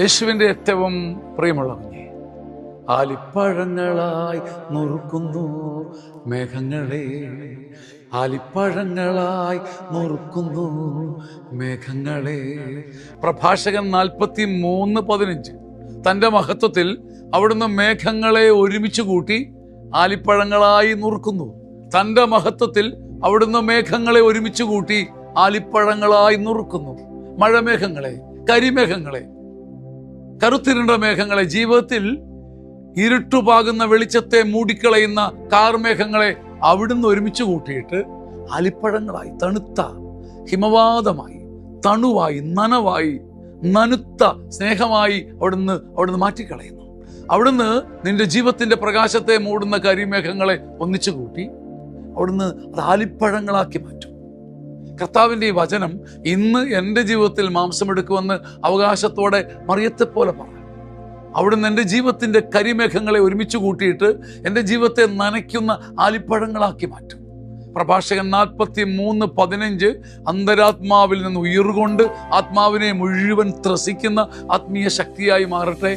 യേശുവിൻ്റെ ഏറ്റവും പ്രിയമുള്ള കുഞ്ഞെ, ആലിപ്പഴങ്ങളായി നുറുക്കുന്നു മേഘങ്ങളെ, ആലിപ്പഴങ്ങളായി നുറുക്കുന്നു മേഘങ്ങളെ. പ്രഭാഷകൻ 43:15. തൻ്റെ മഹത്വത്തിൽ അവിടുന്ന് മേഘങ്ങളെ ഒരുമിച്ച് കൂട്ടി ആലിപ്പഴങ്ങളായി നുറുക്കുന്നു. തൻ്റെ മഹത്വത്തിൽ അവിടുന്ന് മേഘങ്ങളെ ഒരുമിച്ച് കൂട്ടി ആലിപ്പഴങ്ങളായി നുറുക്കുന്നു. മഴമേഘങ്ങളെ, കരിമേഘങ്ങളെ, കറുത്തിരുണ്ട മേഘങ്ങളെ, ജീവിതത്തിൽ ഇരുട്ടുപാകുന്ന വെളിച്ചത്തെ മൂടിക്കളയുന്ന കാർമേഘങ്ങളെ അവിടുന്ന് ഒരുമിച്ച് കൂട്ടിയിട്ട് ആലിപ്പഴങ്ങളായി, തണുത്ത ഹിമവാതമായി, തണുവായി, നനവായി, നനുത്ത സ്നേഹമായി അവിടുന്ന് മാറ്റിക്കളയുന്നു. അവിടുന്ന് നിന്റെ ജീവിതത്തിന്റെ പ്രകാശത്തെ മൂടുന്ന കരിമേഘങ്ങളെ ഒന്നിച്ചു കൂട്ടി അവിടുന്ന് അത് ആലിപ്പഴങ്ങളാക്കി മാറ്റും. കർത്താവിൻ്റെ ഈ വചനം ഇന്ന് എൻ്റെ ജീവിതത്തിൽ മാംസമെടുക്കുമെന്ന് അവകാശത്തോടെ മറിയത്തെ പോലെ പറഞ്ഞു. അവിടുന്ന് എൻ്റെ ജീവിതത്തിൻ്റെ കരിമേഘങ്ങളെ ഒരുമിച്ച് കൂട്ടിയിട്ട് എൻ്റെ ജീവിതത്തെ നനയ്ക്കുന്ന ആലിപ്പഴങ്ങളാക്കി മാറ്റും. പ്രഭാഷകൻ 43:15. അന്തരാത്മാവിൽ നിന്ന് ഉയർകൊണ്ട് ആത്മാവിനെ മുഴുവൻ ത്രസിക്കുന്ന ആത്മീയ ശക്തിയായി മാറട്ടെ.